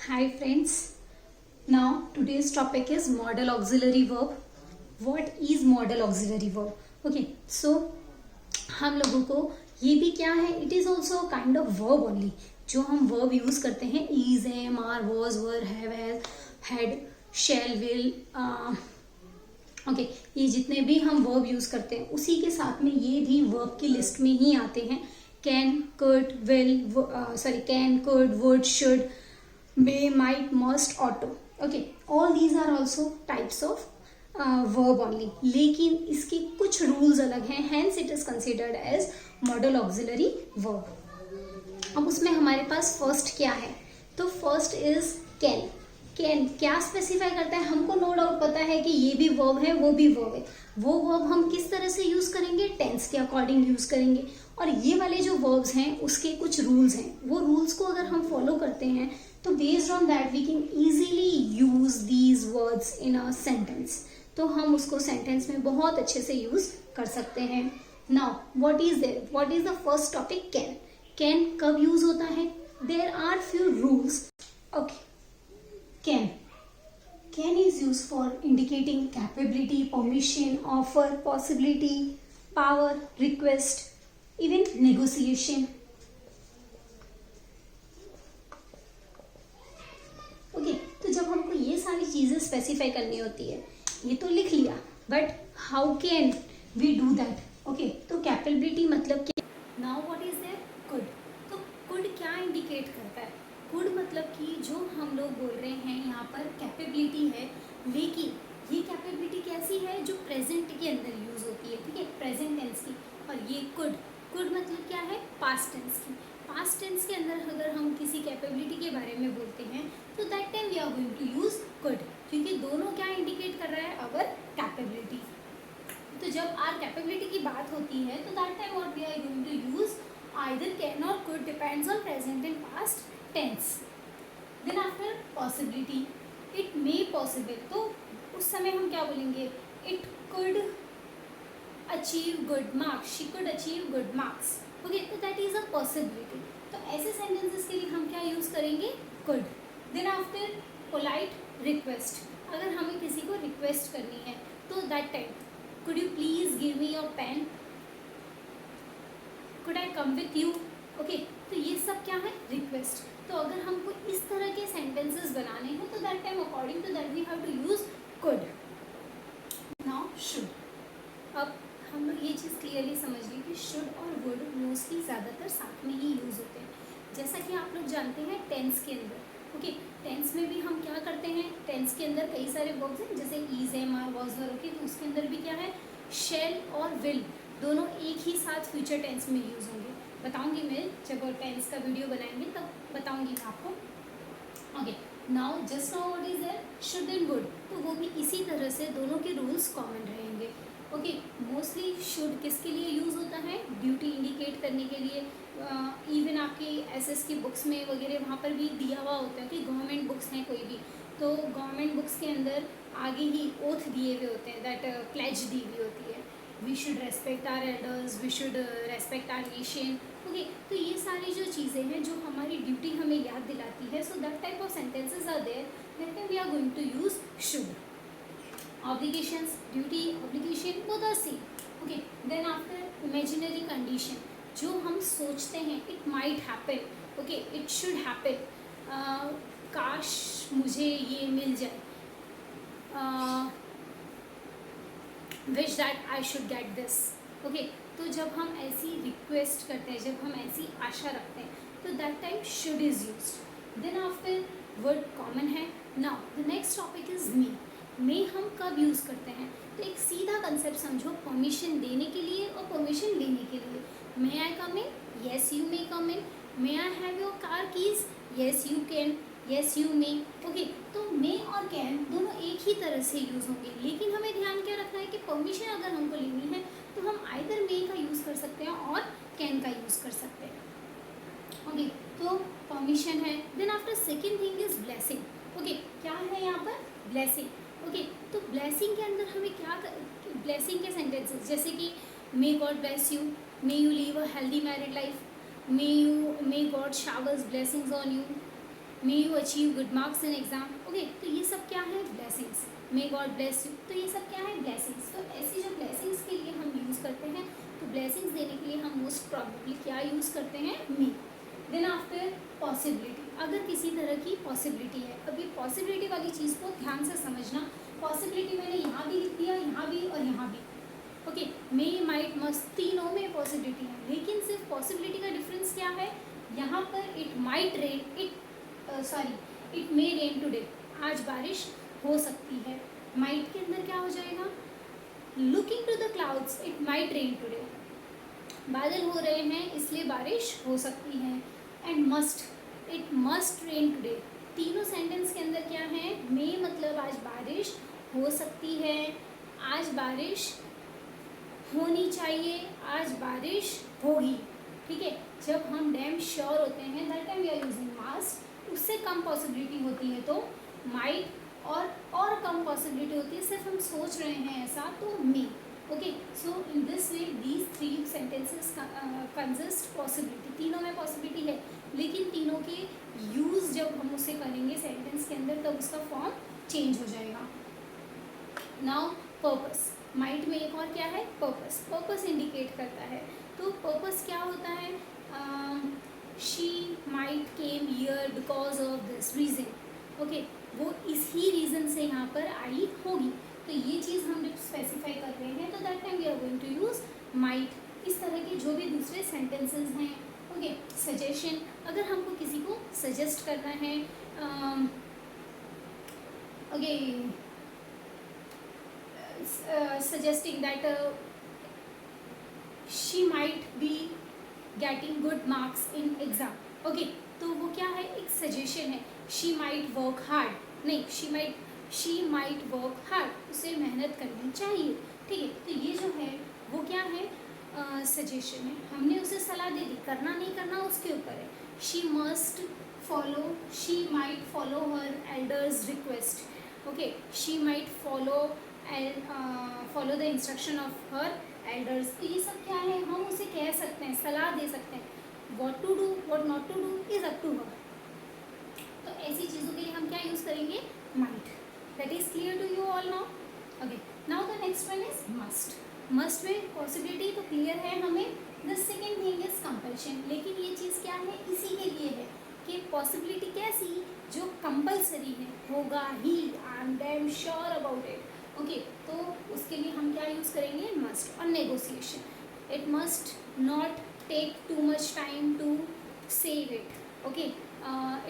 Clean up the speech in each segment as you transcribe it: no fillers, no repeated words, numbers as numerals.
Hi friends. Now today's topic is modal auxiliary verb. What is modal auxiliary verb? Okay, so हम लोगों को ये भी क्या है, it is also kind of verb only. जो हम वर्ब यूज करते हैं is, am, are, was, were, have, had, shall, will, okay, ये जितने भी हम वर्ब यूज करते हैं उसी के साथ में ये भी वर्ब की लिस्ट में ही आते हैं. Can, could, will, can, could, would, should, may, might, must, auto. Okay, all these are also types of verb only. लेकिन इसके कुछ rules अलग हैं, hence it is considered as modal auxiliary verb. अब उसमें हमारे पास first क्या है, तो first is can. कैन क्या स्पेसिफाई करता है, हमको नो डाउट पता है कि ये भी वर्ब है वो भी वर्ब है. वो वर्ब हम किस तरह से यूज करेंगे, टेंस के अकॉर्डिंग यूज करेंगे. और ये वाले जो वर्ब्स हैं उसके कुछ रूल्स हैं, वो रूल्स को अगर हम फॉलो करते हैं तो based on that we can easily use these words in a sentence. तो हम उसको सेंटेंस में बहुत अच्छे से यूज कर सकते हैं. Now what is the first topic, can. Can कब यूज होता है, there are few rules. Okay, Can is used for indicating capability, permission, offer, possibility, power, request, even negotiation. Okay, तो जब हमको ये सारी चीजें स्पेसिफाई करनी होती है, ये तो लिख लिया, but how can we do that. Okay, तो कैपेबिलिटी मतलब क्या. Now what is there, could. तो कुड क्या इंडिकेट करता है, कुड मतलब कि जो हम लोग बोल रहे हैं यहाँ पर कैपेबिलिटी है, लेकिन ये कैपेबिलिटी कैसी है जो प्रेजेंट के अंदर यूज होती है. ठीक है, प्रेजेंट टेंस की. और ये कुड मतलब क्या है, पास्ट टेंस की. पास्ट टेंस के अंदर अगर हम किसी कैपेबिलिटी के बारे में बोलते हैं तो that time we are going to use could, क्योंकि दोनों क्या इंडिकेट कर रहा है, अवर कैपेबिलिटी. तो जब आर कैपेबिलिटी की बात होती है तो that time what we are going to use either can or could, depends on present and past tense. Then after possibility, it may possible, तो उस समय हम क्या बोलेंगे, it could achieve good marks, she could achieve good marks. Okay, तो that is a possibility. तो ऐसे sentences के लिए हम क्या यूज करेंगे, could. Then after polite request, अगर हमें किसी को रिक्वेस्ट करनी है तो that time could you please give me your pen, could I come with you. Okay, तो ये सब क्या है, रिक्वेस्ट. तो अगर हमको इस तरह के सेंटेंसेस बनाने हैं तो that time according to that we have to use could. Now should. अब हम लोग ये चीज़ क्लियरली समझ ली कि शुड और वुड मोस्टली ज़्यादातर साथ में ही यूज़ होते हैं. जैसा कि आप लोग जानते हैं टेंस के अंदर, ओके, टेंस में भी हम क्या करते हैं, टेंस के अंदर कई सारे वर्ब्स हैं जैसे is, am, are, was, were. Okay, तो उसके अंदर भी क्या है, शैल और विल दोनों एक ही साथ फ्यूचर टेंस में यूज़ होंगे. बताऊंगी मैं जब टेंस का वीडियो बनाएंगे तब बताऊंगी मैं आपको. Okay, now just now what is there, should and would. तो वो भी इसी तरह से दोनों के रूल्स कॉमन रहेंगे. ओके, मोस्टली शुड किसके लिए यूज़ होता है, ड्यूटी इंडिकेट करने के लिए. इवन आपकी एसएस की बुक्स में वगैरह वहाँ पर भी दिया हुआ होता है कि गवर्नमेंट बुक्स हैं कोई भी, तो गवर्नमेंट बुक्स के अंदर आगे ही ओथ दिए हुए होते हैं, दैट प्लेज दी हुई होती है, we should respect our elders, we should respect our nation. Okay, तो ये सारी जो चीज़ें हैं जो हमारी ड्यूटी हमें याद दिलाती है, so that type of sentences are there, that time we are going to use should. Obligations, duty, obligation both are same. Okay, then after imaginary condition, जो हम सोचते हैं, it might happen, okay, it should happen, काश मुझे ये मिल जाए, wish that I should get this. Okay, तो जब हम ऐसी रिक्वेस्ट करते हैं, जब हम ऐसी आशा रखते हैं तो that time should is used. Then after word common है. Now the next topic is me. May हम कब यूज़ करते हैं, तो एक सीधा कंसेप्ट समझो, परमिशन देने के लिए और परमिशन लेने के लिए. May I come in, yes you may come in. May I have your car keys, yes you can, yes you may. Okay, तो मे और कैन दोनों एक ही तरह से यूज़ होंगे, लेकिन हमें ध्यान क्या रखना है कि परमिशन अगर हमको लेनी है तो हम आइदर मे का यूज़ कर सकते हैं और कैन का यूज़ कर सकते हैं. ओके, तो परमिशन है. Then after second thing is blessing. Okay, क्या है यहाँ पर, ब्लेसिंग. ओके, तो ब्लेसिंग के अंदर हमें क्या, ब्लेसिंग के सेंटेंसेस जैसे कि may God bless you, may you leave a healthy married life, may God showers blessings on you. May you achieve good marks in exam. Okay, तो ये सब क्या है, blessings. May God bless you, तो ये सब क्या है, ब्लेसिंग्स। तो ऐसी जो ब्लेसिंग्स के लिए हम यूज़ करते हैं, तो ब्लेसिंग्स देने के लिए हम मोस्ट प्रॉबेबली क्या यूज़ करते हैं, मे। देन आफ्टर पॉसिबिलिटी, अगर किसी तरह की पॉसिबिलिटी है, अभी पॉसिबिलिटी वाली चीज़ को ध्यान से समझना। पॉसिबिलिटी मैंने यहाँ भी लिख दिया, यहाँ भी और यहाँ भी। ओके, मे माइट मस्ट, तीनों में पॉसिबिलिटी है, लेकिन सिर्फ पॉसिबिलिटी का डिफरेंस क्या है, यहाँ पर it might rain, it may rain today, आज बारिश हो सकती है। माइट के अंदर क्या हो जाएगा, looking to the clouds it might rain today, बादल हो रहे हैं इसलिए बारिश हो सकती है। And must, it must rain today, तीनों सेंटेंस के अंदर क्या है, मे मतलब आज बारिश हो सकती है, आज बारिश होनी चाहिए, आज बारिश होगी। ठीक है, जब हम डैम श्योर होते हैं that time we are using must. उससे कम पॉसिबिलिटी होती है तो माइट, और कम पॉसिबिलिटी होती है सिर्फ हम सोच रहे हैं ऐसा, तो may. Okay, so in this way these 3 sentences consist possibility, तीनों में पॉसिबिलिटी है, लेकिन तीनों के यूज़ जब हम उसे करेंगे सेंटेंस के अंदर तब उसका फॉर्म चेंज हो जाएगा। नाउ पर्पस, माइट में एक और क्या है, पर्पस। पर्पस इंडिकेट करता है, तो पर्पस क्या होता है, she might came here because of this reason. Okay, वो इसी रीज़न से यहाँ पर आई होगी, तो ये चीज़ हम जब स्पेसिफाई कर रहे हैं तो that time we are going to use might. इस तरह के जो भी दूसरे सेंटेंसेस हैं। ओके, सजेशन, अगर हमको किसी को सजेस्ट करना है, okay, suggesting that she might be getting good marks in exam. Okay, तो वो क्या है, एक सजेशन है। she might work hard, नहीं, she might work hard, उसे मेहनत करनी चाहिए। ठीक है, तो ये जो है वो क्या है, सजेशन है, हमने उसे सलाह दे दी, करना नहीं करना उसके ऊपर है। she must follow, she might follow her elders request. Okay, she might follow the instruction of her elders. तो ये सब क्या है, हम उसे कह सकते हैं, सलाह दे सकते हैं। What to do, what not to do is up to her. तो ऐसी चीज़ों के लिए हम क्या यूज़ करेंगे, might. That is clear to you all now. Okay, now the next one is must. Must में पॉसिबिलिटी तो क्लियर है हमें। The second thing is compulsion, लेकिन ये चीज़ क्या है, इसी के लिए है कि पॉसिबिलिटी कैसी, जो कंपल्सरी है, होगा ही, I am damn sure about it. Okay, तो उसके लिए हम क्या यूज़ करेंगे, मस्ट। और negotiation, it must not take too much time to save it. Okay,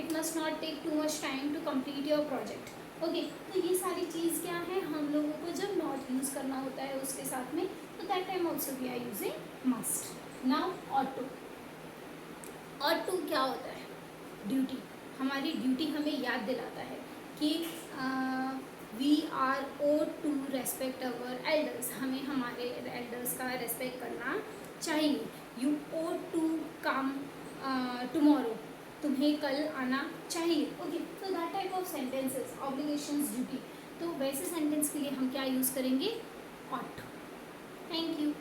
it must not take too much time to complete your project. Okay, तो ये सारी चीज़ क्या है, हम लोगों को जब नॉट यूज़ करना होता है उसके साथ में, तो that time also we are using must. Now ought to. Ought to क्या होता है, ड्यूटी। हमारी ड्यूटी हमें याद दिलाता है कि we are ought to respect our elders, हमें हमारे एल्डर्स का रेस्पेक्ट करना चाहिए। You ought to come tomorrow, तुम्हें कल आना चाहिए। ओके, तो that type of sentences, obligations, duty, तो वैसे सेंटेंस के लिए हम क्या यूज़ करेंगे, ऑट। Thank you.